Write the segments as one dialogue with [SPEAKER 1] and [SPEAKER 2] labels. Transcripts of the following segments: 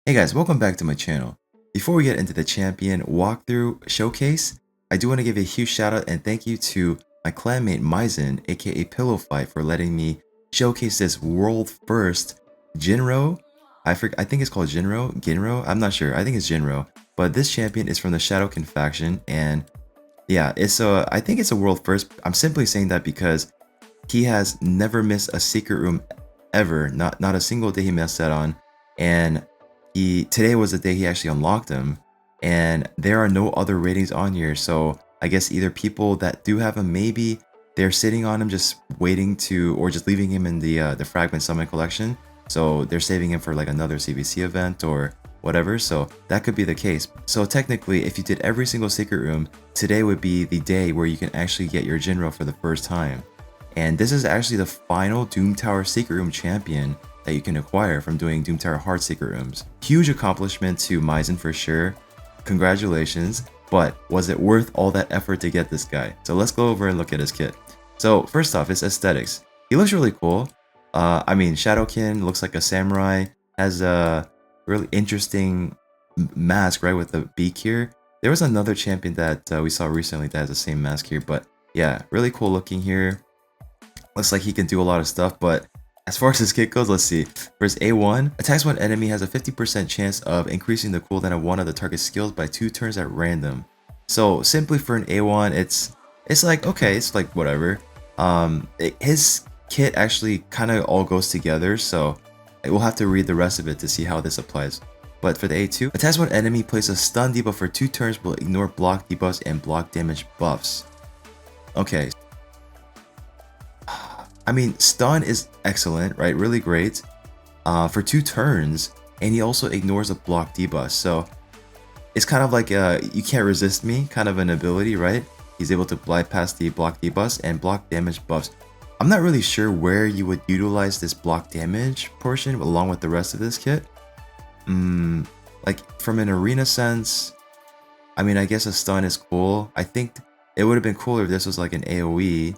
[SPEAKER 1] Hey guys, welcome back to my channel. Before we get into the champion walkthrough showcase, I do want to give a huge shout out and thank you to my clanmate Myzen, aka Pillow Fight, for letting me showcase this world first Ginro. I think it's called Ginro. I'm not sure. I think it's Ginro. But this champion is from the Shadowkin Faction, and yeah, I think it's a world first. I'm simply saying that because he has never missed a secret room ever. Not a single day he missed that on. And today was the day he actually unlocked them, and there are no other ratings on here. So I guess either people that do have him, maybe they're sitting on him just waiting to, or just leaving him in the Fragment summon collection, so they're saving him for like another CVC event or whatever. So that could be the case. So technically, if you did every single secret room, today would be the day where you can actually get your Ginro for the first time. And this is actually the final Doom Tower secret room champion that you can acquire from doing Doom Tower hard secret rooms. Huge accomplishment to Myzen for sure. Congratulations. But was it worth all that effort to get this guy? So let's go over and look at his kit. So first off, his aesthetics. He looks really cool. I mean, Shadowkin looks like a samurai. Has a really interesting mask, right, with the beak here. There was another champion that we saw recently that has the same mask here, but yeah, really cool looking here. Looks like he can do a lot of stuff, but as far as his kit goes, let's see. For his A1, attacks one enemy has a 50% chance of increasing the cooldown of one of the target skills by 2 turns at random. So simply for an A1, it's like, okay, it's like whatever. His kit actually kind of all goes together, so we'll have to read the rest of it to see how this applies. But for the A2, attacks one enemy, place a stun debuff for 2 turns, will ignore block debuffs and block damage buffs. Okay. I mean, stun is excellent, right? Really great for 2 turns, and he also ignores a block debuff. So it's kind of like you can't resist me kind of an ability, right? He's able to bypass the block debuffs and block damage buffs. I'm not really sure where you would utilize this block damage portion along with the rest of this kit. Like from an arena sense, I mean, I guess a stun is cool. I think it would have been cooler if this was like an AoE.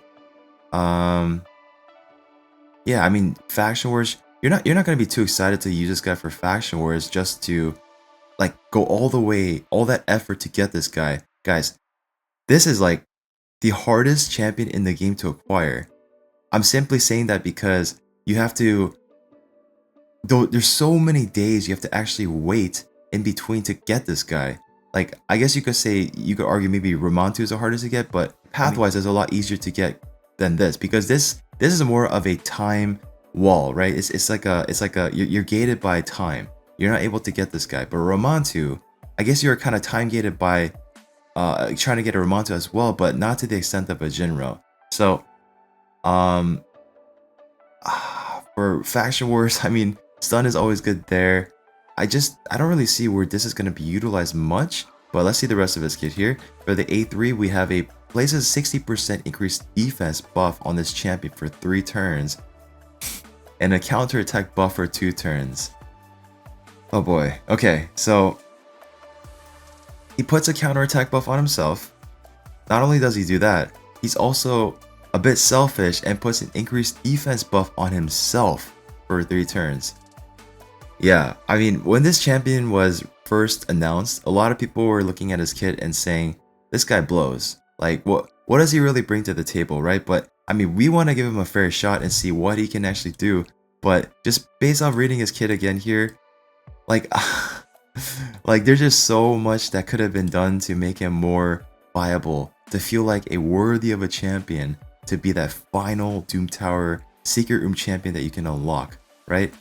[SPEAKER 1] Yeah, I mean, Faction Wars, you're not gonna be too excited to use this guy for Faction Wars just to like go all the way, all that effort to get this guy. Guys, this is like the hardest champion in the game to acquire. I'm simply saying that because you have to, though there's so many days you have to actually wait in between to get this guy. Like, I guess you could argue maybe Ramantu is the hardest to get, but pathwise is a lot easier to get than this, because this is more of a time wall, right? It's like you're gated by time. You're not able to get this guy. But Ramantu, I guess you're kind of time gated by trying to get a Ramantu as well, but not to the extent of a Ginro. So for Faction Wars, I mean, stun is always good there. I don't really see where this is going to be utilized much, but let's see the rest of his kit here. For the A3, we have a places 60% increased defense buff on this champion for 3 turns, and a counter attack buff for 2 turns. Oh boy. Okay, so he puts a counter attack buff on himself. Not only does he do that, he's also a bit selfish and puts an increased defense buff on himself for 3 turns. Yeah, I mean, when this champion was first announced, a lot of people were looking at his kit and saying, this guy blows. Like, what does he really bring to the table, right? But I mean, we want to give him a fair shot and see what he can actually do. But just based off reading his kit again here, like, like there's just so much that could have been done to make him more viable, to feel like a worthy of a champion, to be that final Doom Tower secret room champion that you can unlock, right?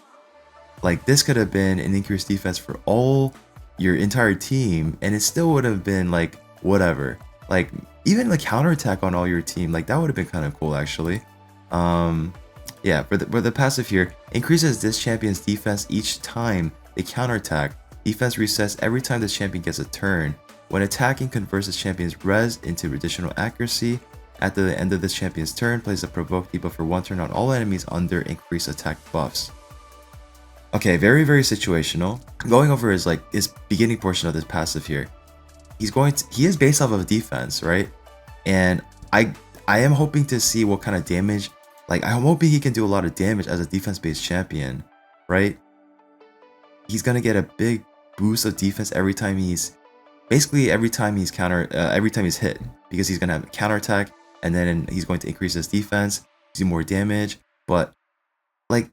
[SPEAKER 1] Like, this could have been an increased defense for all your entire team, and it still would have been like whatever. Like, even like counterattack on all your team, like that would have been kind of cool actually. Yeah, for the passive here, increases this champion's defense each time they counterattack. Defense resets every time this champion gets a turn. When attacking, converts this champion's res into additional accuracy. At the end of this champion's turn, plays a provoke debuff for 1 turn on all enemies under increased attack buffs. Okay, very situational. Going over his beginning portion of this passive here. He is based off of defense, right? And I am hoping to see what kind of damage, like I'm hoping he can do a lot of damage as a defense based champion, right? he's gonna get a big boost of defense every time he's every time he's hit, because he's gonna have a counterattack, and then he's going to increase his defense, do more damage. But like,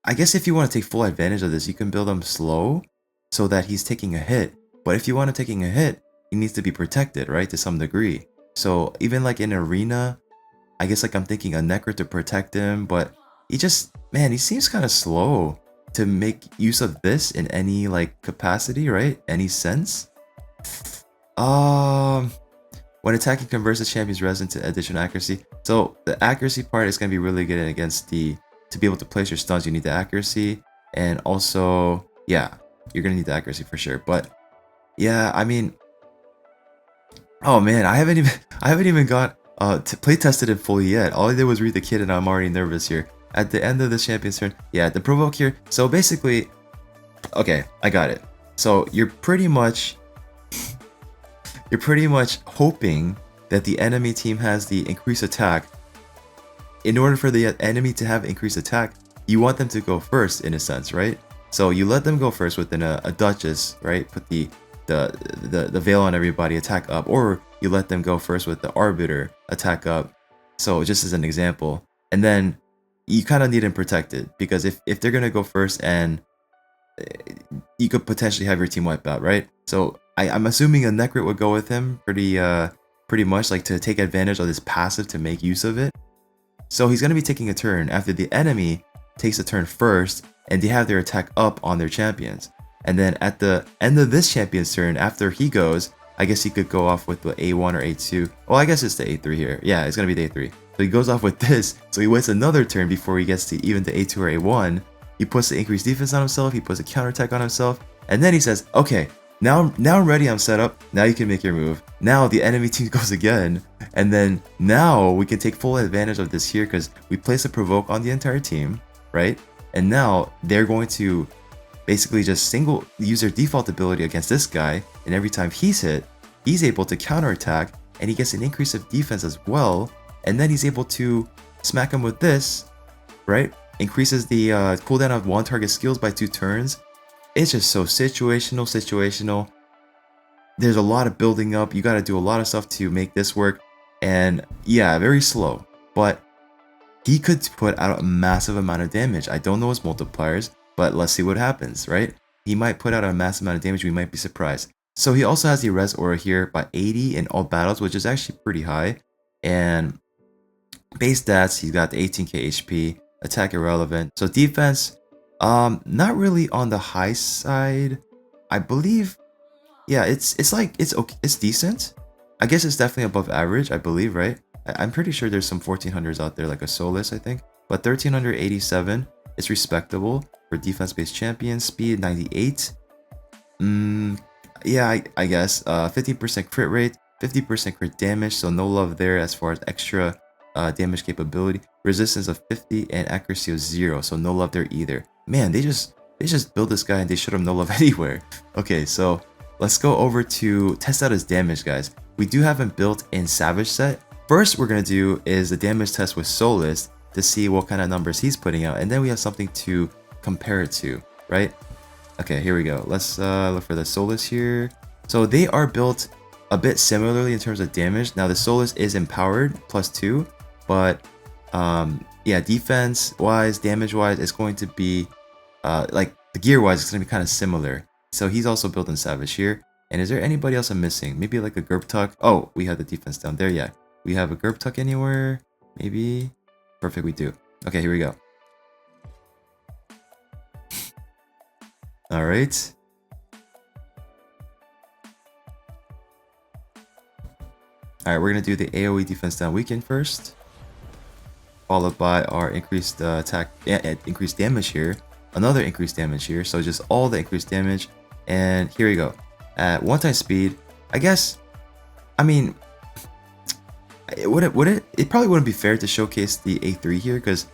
[SPEAKER 1] I guess if you want to take full advantage of this, you can build him slow so that he's taking a hit. But if you want him taking a hit, he needs to be protected, right, to some degree. So even like in arena, I guess like I'm thinking a Necro to protect him, but he just, man, he seems kind of slow to make use of this in any like capacity, right? Any sense? When attacking, converts the champion's res into additional accuracy. So the accuracy part is gonna be really good against the, to be able to place your stuns, you need the accuracy, and also, yeah, you're gonna need the accuracy for sure. But yeah, I mean, oh man, I haven't even got play tested it fully yet. All I did was read the kit, and I'm already nervous here. At the end of the champion's turn, yeah, the provoke here. So basically, okay, I got it. So you're pretty much hoping that the enemy team has the increased attack. In order for the enemy to have increased attack, you want them to go first, in a sense, right? So you let them go first within a Duchess, right? Put the veil on everybody, attack up, or you let them go first with the Arbiter, attack up. So just as an example, and then you kind of need them protected, because if they're gonna go first, and you could potentially have your team wiped out, right? So I'm assuming a Necrit would go with him pretty much, like to take advantage of this passive to make use of it. So he's gonna be taking a turn after the enemy takes a turn first, and they have their attack up on their champions. And then at the end of this champion's turn, after he goes, I guess he could go off with the A1 or A2. Well, I guess it's the A3 here. Yeah, it's gonna be the A3. So he goes off with this, so he waits another turn before he gets to even to A2 or A1. He puts the increased defense on himself, he puts a counterattack on himself, and then he says, okay, now I'm ready, I'm set up, now you can make your move. Now the enemy team goes again, and then now we can take full advantage of this here, because we place a provoke on the entire team, right? And now they're going to basically just use their default ability against this guy, and every time he's hit, he's able to counterattack, and he gets an increase of defense as well, and then he's able to smack him with this, right? Increases the cooldown of one target skills by 2 turns. It's just so situational. There's a lot of building up. You got to do a lot of stuff to make this work, and yeah, very slow, but he could put out a massive amount of damage. I don't know his multipliers, but let's see what happens, right? He might put out a massive amount of damage, we might be surprised. So he also has the res aura here by 80 in all battles, which is actually pretty high. And base stats, he's got the 18k HP, attack irrelevant. So defense, not really on the high side. I believe, yeah, it's okay, it's decent. I guess it's definitely above average, I believe, right? I'm pretty sure there's some 1400s out there, like a Solus, I think. But 1387, it's respectable for defense-based champion. Speed 98. Yeah, I guess. 50% crit rate, 50% crit damage, so no love there as far as extra damage capability. Resistance of 50 and accuracy of 0, so no love there either. Man, they just built this guy and they showed him no love anywhere. Okay, so let's go over to test out his damage, guys. We do have him built in Savage set. First we're gonna do is the damage test with Solus to see what kind of numbers he's putting out, and then we have something to compare it to, right? Okay, here we go. Let's look for the Solus here. So they are built a bit similarly in terms of damage. Now the Solus is empowered +2, but yeah, defense wise, damage wise, it's going to be like the gear wise, it's gonna be kind of similar. So he's also built in Savage here. And is there anybody else I'm missing? Maybe like a Gerb Tuck. Oh, we have the defense down there. Yeah, we have a Gerb Tuck anywhere? Maybe. Perfect, we do. Okay, here we go. All right. All right, we're gonna do the AOE defense down weaken first, followed by our increased attack, increased damage here, another increased damage here. So just all the increased damage, and here we go. At 1 times speed, I guess. I mean, it probably wouldn't be fair to showcase the A3 here, because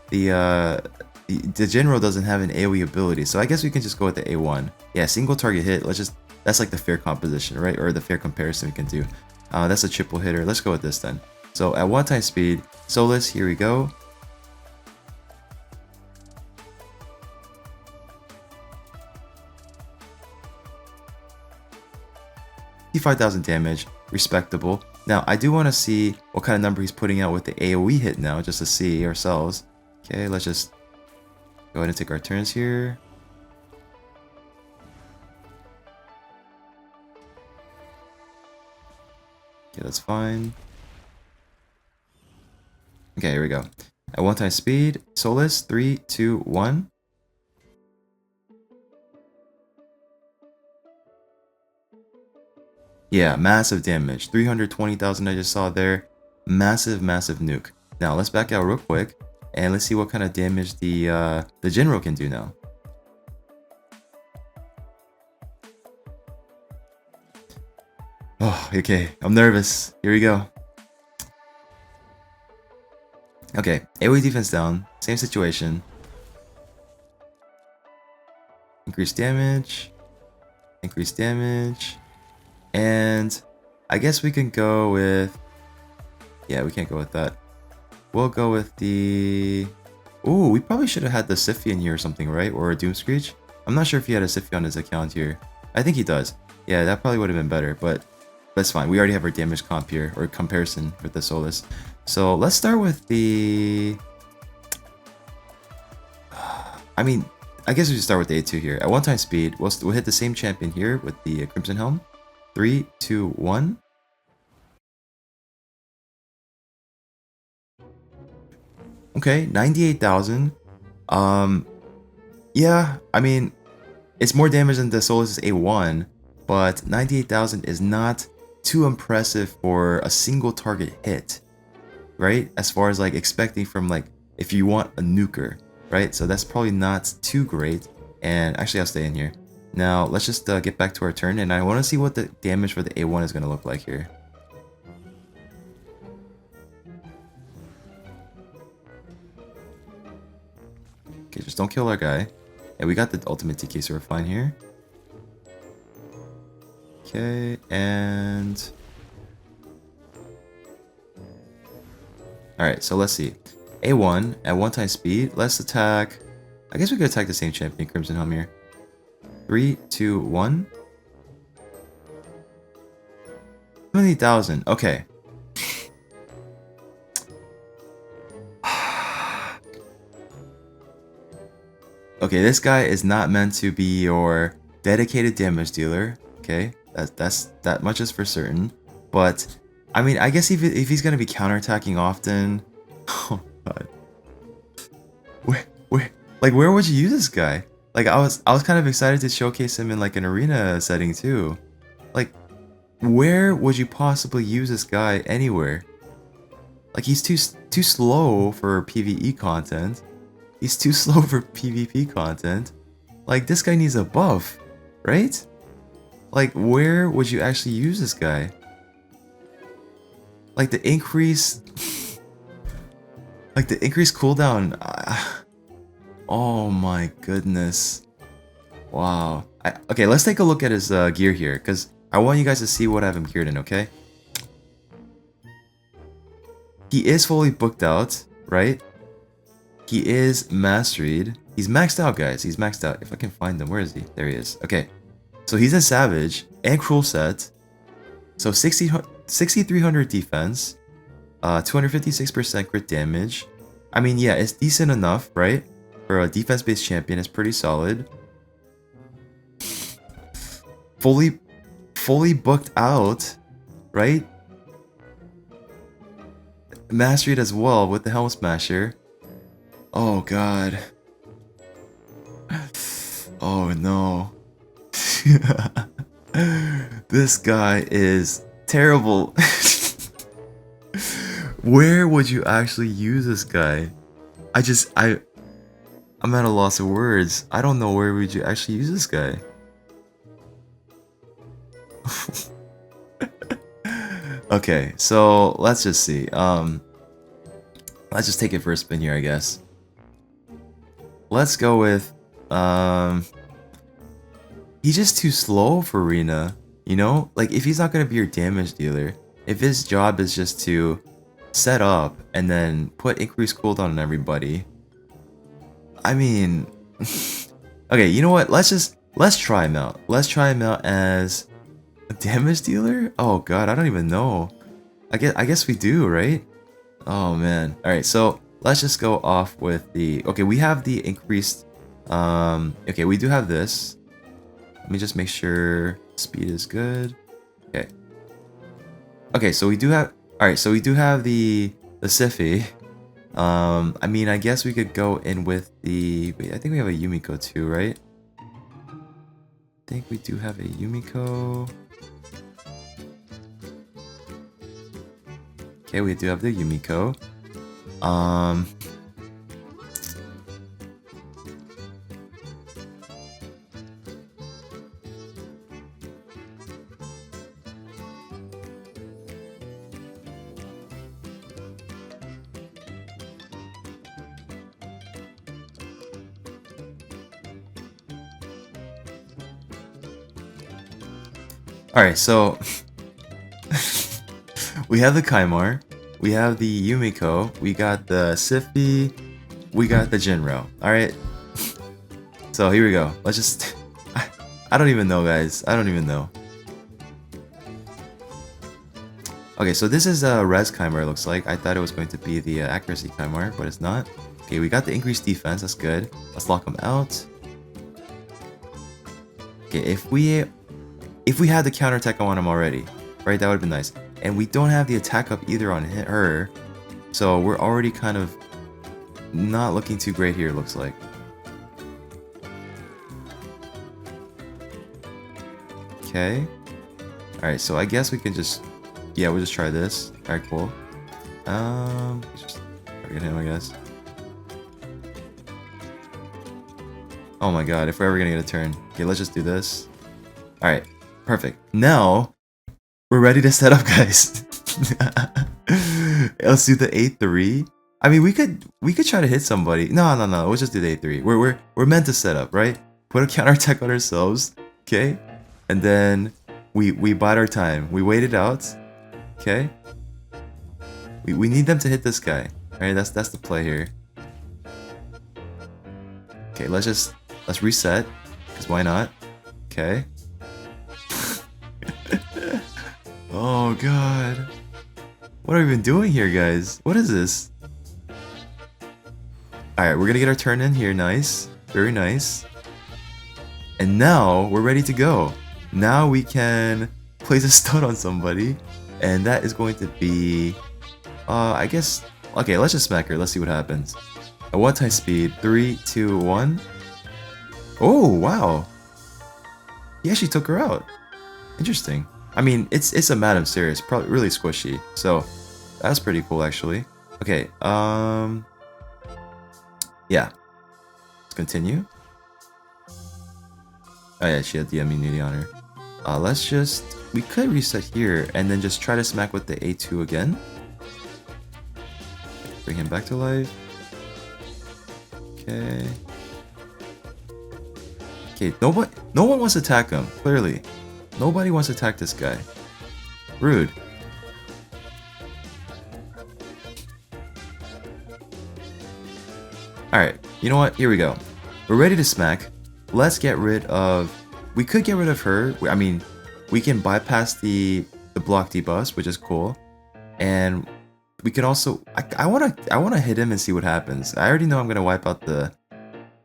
[SPEAKER 1] the Ginro doesn't have an AOE ability, so I guess we can just go with the A1. Yeah, single target hit. That's like the fair composition, right? Or the fair comparison we can do. That's a triple hitter. Let's go with this then. So at 1 times speed, Solus, here we go. 55,000 damage, respectable. Now, I do want to see what kind of number he's putting out with the AoE hit now, just to see ourselves. Okay, let's just go ahead and take our turns here. Okay, that's fine. Okay, here we go. At 1 time speed, Solus, 3, 2, 1. Yeah, massive damage. 320,000 I just saw there. Massive, massive nuke. Now, let's back out real quick, and let's see what kind of damage the Ginro can do now. Oh, okay. I'm nervous. Here we go. Okay, AoE defense down. Same situation. Increase damage. Increase damage. And I guess we can go with... Yeah, we can't go with that. We'll go with the... Ooh, we probably should have had the Siphi in here or something, right? Or a Doom Screech. I'm not sure if he had a Siphi on his account here. I think he does. Yeah, that probably would have been better, but that's fine. We already have our damage comp here, or comparison with the Solus. So let's start with the... I mean, I guess we should start with the A2 here. At 1 time speed, we'll hit the same champion here with the Crimson Helm. 3, 2, 1. Okay, 98,000. Yeah, I mean, it's more damage than the Solus' A1, but 98,000 is not too impressive for a single target hit, right? As far as like expecting from like, if you want a nuker, right? So that's probably not too great. And actually, I'll stay in here. Now, let's just get back to our turn, and I want to see what the damage for the A1 is going to look like here. Okay, just don't kill our guy. Yeah, we got the ultimate TK, so we're fine here. Okay, and... Alright, so let's see. A1, at 1 time speed, let's attack... I guess we could attack the same champion, Crimson Helm here. 3, 2, 1. 70,000, okay. Okay, this guy is not meant to be your dedicated damage dealer. Okay, that much is for certain. But I mean, I guess if he's gonna be counterattacking often, oh god, where would you use this guy? Like I was kind of excited to showcase him in like an arena setting too. Like, where would you possibly use this guy anywhere? Like he's too slow for PvE content. He's too slow for PvP content. Like, this guy needs a buff, right? Like, where would you actually use this guy? Like, the increase... like, the increased cooldown... oh my goodness. Wow. Okay, let's take a look at his gear here, because I want you guys to see what I have him geared in, okay? He is fully booked out, right? He is mastered. He's maxed out, guys. He's maxed out. If I can find him, where is he? There he is. Okay. So he's in Savage and Cruel set. So 6,300 defense. 256% crit damage. I mean, yeah, it's decent enough, right? For a defense-based champion, it's pretty solid. Fully booked out, right? Mastered as well with the Helm Smasher. Oh god. Oh no. This guy is terrible. Where would you actually use this guy? I'm at a loss of words. I don't know where would you actually use this guy. Okay, so let's just see. Let's just take it for a spin here, I guess. Let's go with, he's just too slow for Arena, you know? Like, if he's not going to be your damage dealer, if his job is just to set up and then put increased cooldown on everybody, I mean, okay, you know what? Let's try him out. Let's try him out as A damage dealer? Oh god, I don't even know. I guess we do, right? Oh man. Alright, so let's just go off with the... Okay, we have the increased... Okay, we do have this. Let me just make sure speed is good. Okay. Okay, so we do have... Alright, so we do have the Siffy. I mean, I guess we could go in with the... Wait, I think we have a Yumiko too, right? I think we do have a Yumiko. Okay, we do have the Yumiko. Alright, so we have the Kaimar, we have the Yumiko, we got the Siffy, we got the Ginro. Alright, so here we go. Let's just... I don't even know, guys. I don't even know. Okay, so this is a Res Kaimar, it looks like. I thought it was going to be the Accuracy Kaimar, but it's not. Okay, we got the increased defense, that's good. Let's lock him out. Okay, if we had the counter attack on him already, right, that would have been nice. And we don't have the attack up either on her, so we're already kind of not looking too great here, it looks like. Okay. Alright, so I guess we can just... Yeah, we'll just try this. Alright, cool. Just target him, I guess. Oh my god, if we're ever gonna get a turn. Okay, let's just do this. Alright, perfect. Now, we're ready to set up, guys. Let's do the A3. I mean, we could try to hit somebody. No, we'll just do the A3. We're meant to set up, right? Put a counterattack on ourselves, okay? And then we bide our time. We wait it out, okay? We need them to hit this guy, right? That's the play here. Okay, let's reset, because why not? Okay. Oh god. What are we even doing here, guys? What is this? Alright, we're gonna get our turn in here. Nice. Very nice. And now we're ready to go. Now we can place a stun on somebody. And that is going to be... I guess... Okay, let's just smack her. Let's see what happens. At 1 times speed. 3, 2, 1. Oh, wow. He actually took her out. Interesting. I mean, it's a Madam Serious, probably really squishy. So, that's pretty cool, actually. Okay, yeah. Let's continue. Oh yeah, she had the immunity on her. Let's just... We could reset here, and then just try to smack with the A2 again. Bring him back to life. Okay. Okay, no one wants to attack him, clearly. Nobody wants to attack this guy. Rude. Alright, you know what? Here we go. We're ready to smack. Let's get rid of... We could get rid of her. I mean, we can bypass the block debuffs, which is cool. And we can also... I wanna hit him and see what happens. I already know I'm gonna wipe out the...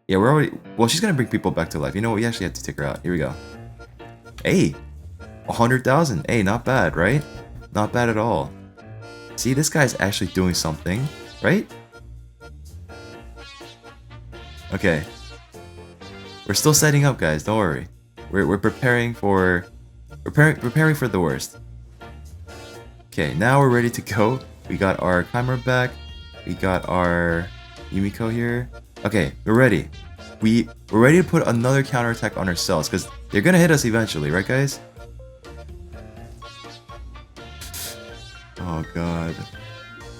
[SPEAKER 1] Yeah, we're already... Well, she's gonna bring people back to life. You know what? We actually have to take her out. Here we go. Hey! 100,000. Hey, not bad, right? Not bad at all. See, this guy's actually doing something, right? Okay. We're still setting up, guys. Don't worry. We're preparing for... Preparing for the worst. Okay, now we're ready to go. We got our timer back. We got our Yumiko here. Okay, we're ready. We're ready to put another counterattack on ourselves, because they're gonna hit us eventually, right guys? Oh god.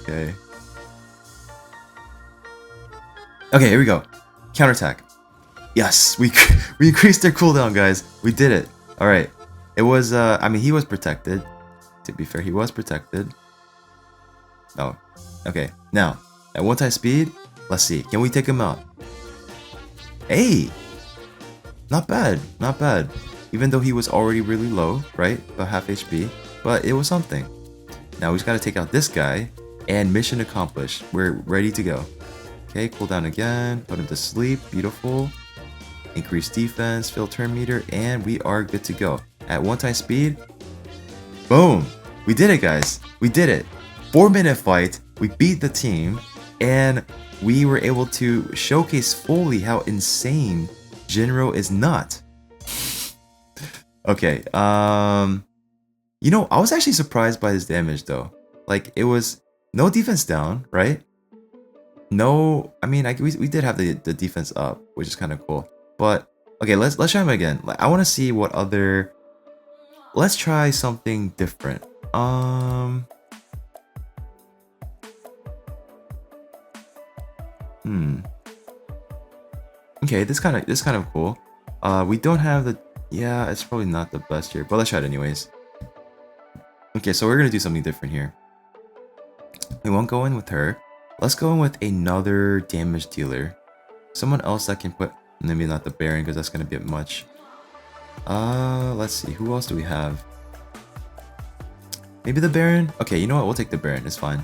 [SPEAKER 1] Okay. Okay, here we go. Counterattack. Yes, we increased their cooldown, guys. We did it. Alright. It was, I mean, he was protected. To be fair, he was protected. Oh, okay. Now, at 1 times speed, let's see. Can we take him out? Hey! Not bad. Not bad. even though he was already really low, right? About half HP, but it was something. Now we just gotta take out this guy, and mission accomplished. We're ready to go. Okay, cooldown again, put him to sleep, beautiful. Increase defense, fill turn meter, and we are good to go. At 1x speed, boom! We did it, guys. We did it. 4-minute fight, we beat the team, and we were able to showcase fully how insane Ginro is not. Okay, you know, I was actually surprised by his damage though. Like, it was no defense down, right? No, I mean, we did have the defense up, which is kind of cool. But okay, let's try him again. Like, I want to see what other. Let's try something different. Okay, this kind of cool. We don't have the. Yeah, it's probably not the best here, but let's try it anyways. Okay, so we're gonna do something different here. We won't go in with her. Let's go in with another damage dealer. Someone else that can put, maybe not the Baron because that's gonna be a bit much. Let's see, who else do we have? Maybe the Baron? Okay, you know what, we'll take the Baron, it's fine.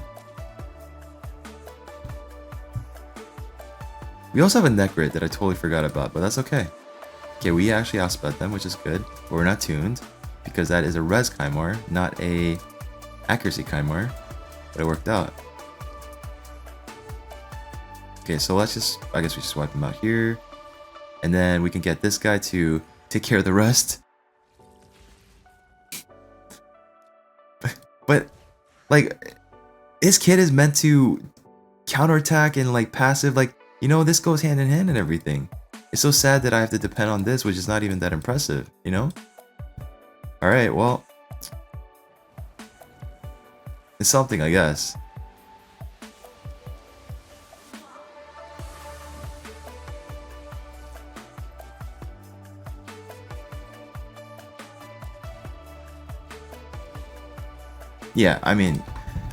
[SPEAKER 1] We also have a neck grid that I totally forgot about, but that's okay. Okay, we actually outsped them, which is good, but we're not tuned because that is a res Kymar, not a accuracy Kymar, but it worked out. Okay, so let's just, I guess we just wipe him out here. And then we can get this guy to take care of the rest. But, like, his kit is meant to counterattack and, like, passive, like, you know, this goes hand in hand and everything. It's so sad that I have to depend on this, which is not even that impressive, you know? Alright, well. It's something, I guess. Yeah, I mean,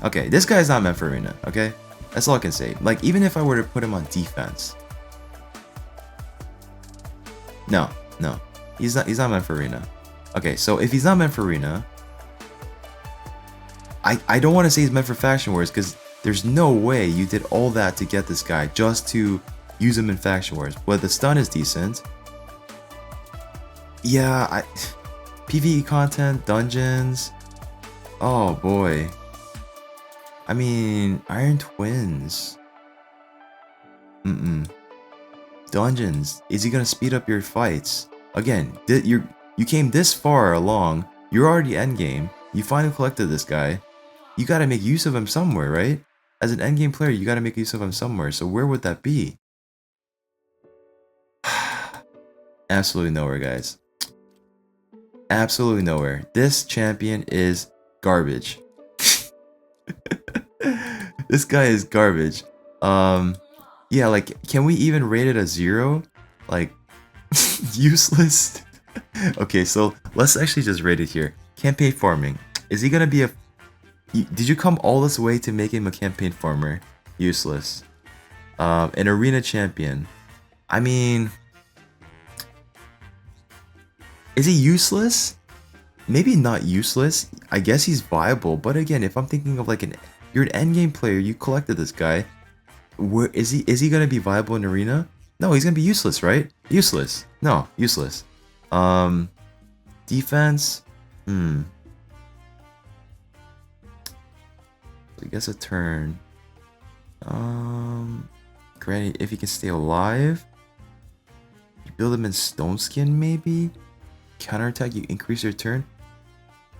[SPEAKER 1] okay, this guy's not meant for arena, okay? That's all I can say. Like, even if I were to put him on defense. No, he's not meant for arena. Okay, so if he's not meant for arena, I don't want to say he's meant for faction wars because there's no way you did all that to get this guy just to use him in faction wars. But the stun is decent. Yeah, PvE content, dungeons. Oh boy. I mean, Iron Twins. Dungeons. Is he gonna speed up your fights? Again, you came this far along. You're already endgame. You finally collected this guy. You gotta make use of him somewhere, right? As an endgame player, you gotta make use of him somewhere. So where would that be? Absolutely nowhere, guys. Absolutely nowhere. This champion is garbage. This guy is garbage. Yeah, like, can we even rate it a 0? Like, useless. Okay, so let's actually just rate it here. Campaign farming. Is he gonna be a... Did you come all this way to make him a campaign farmer? Useless. An arena champion. I mean... Is he useless? Maybe not useless. I guess he's viable, but again, if I'm thinking of like you're an endgame player, you collected this guy. Where is he gonna be viable in arena? No, he's gonna be useless, right? Useless. No, useless. Defense. I guess a turn. Granted, if he can stay alive, you build him in stone skin, maybe. Counterattack, you increase your turn.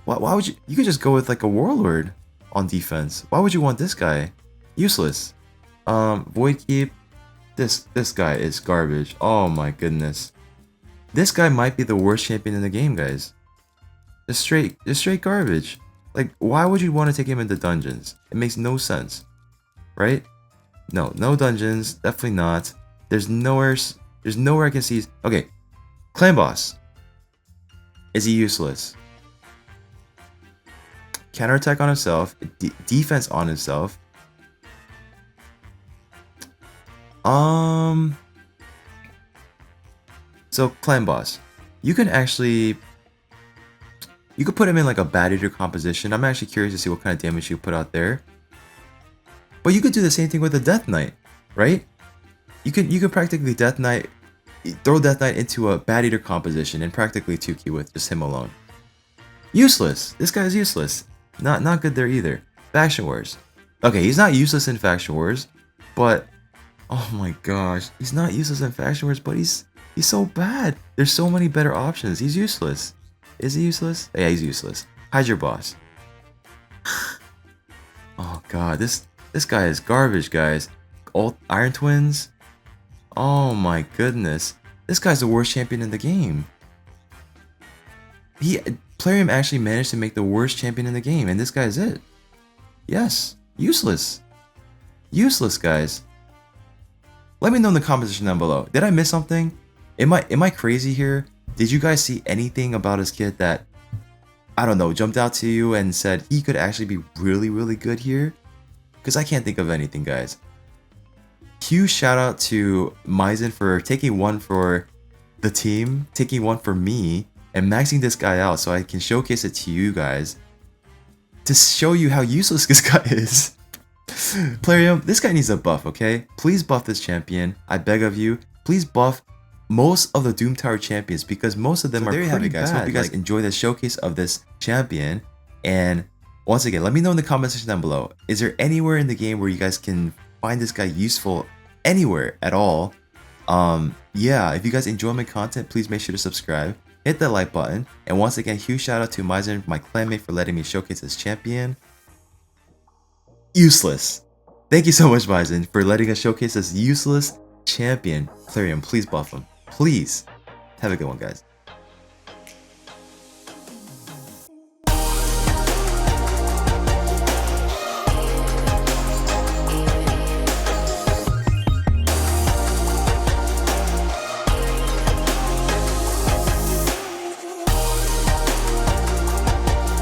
[SPEAKER 1] Why would you? You could just go with like a warlord on defense. Why would you want this guy? Useless. Void keep. This guy is garbage. Oh my goodness. This guy might be the worst champion in the game, guys. Just straight garbage. Like, why would you want to take him into dungeons? It makes no sense, right? No dungeons. Definitely not. There's nowhere I can see. Okay, clan boss. Is he useless? Counterattack on himself, defense on himself. So clan boss, you can actually You could put him in like a Bat Eater composition. I'm actually curious to see what kind of damage you put out there. But you could do the same thing with a Death Knight, right? You could practically Death Knight, throw Death Knight into a Bat Eater composition and practically 2-key with just him alone. Useless. This guy's useless. Not good there either. Faction Wars. Okay, he's not useless in Faction Wars, but oh my gosh, he's not useless in Faction Wars, but he's so bad. There's so many better options. He's useless. Is he useless? Yeah, he's useless. Hydra Boss. Oh god, this guy is garbage, guys. Iron Twins. Oh my goodness. This guy's the worst champion in the game. Plarium actually managed to make the worst champion in the game, and this guy is it. Yes. Useless. Useless, guys. Let me know in the comment section down below. Did I miss something? Am I crazy here? Did you guys see anything about his kit that, I don't know, jumped out to you and said he could actually be really, really good here? Because I can't think of anything, guys. Huge shout out to Myzen for taking one for the team, taking one for me, and maxing this guy out so I can showcase it to you guys to show you how useless this guy is. Plarium, this guy needs a buff, okay? Please buff this champion. I beg of you. Please buff most of the Doom Tower champions because most of them are pretty bad. Hope you guys enjoy the showcase of this champion. And once again, let me know in the comment section down below. Is there anywhere in the game where you guys can find this guy useful anywhere at all? Yeah, if you guys enjoy my content, please make sure to subscribe. Hit that like button. And once again, huge shout out to Myzen, my clanmate, for letting me showcase this champion. Useless. Thank you so much, Myzen, for letting us showcase this useless champion. Plarium, please buff him. Please. Have a good one, guys.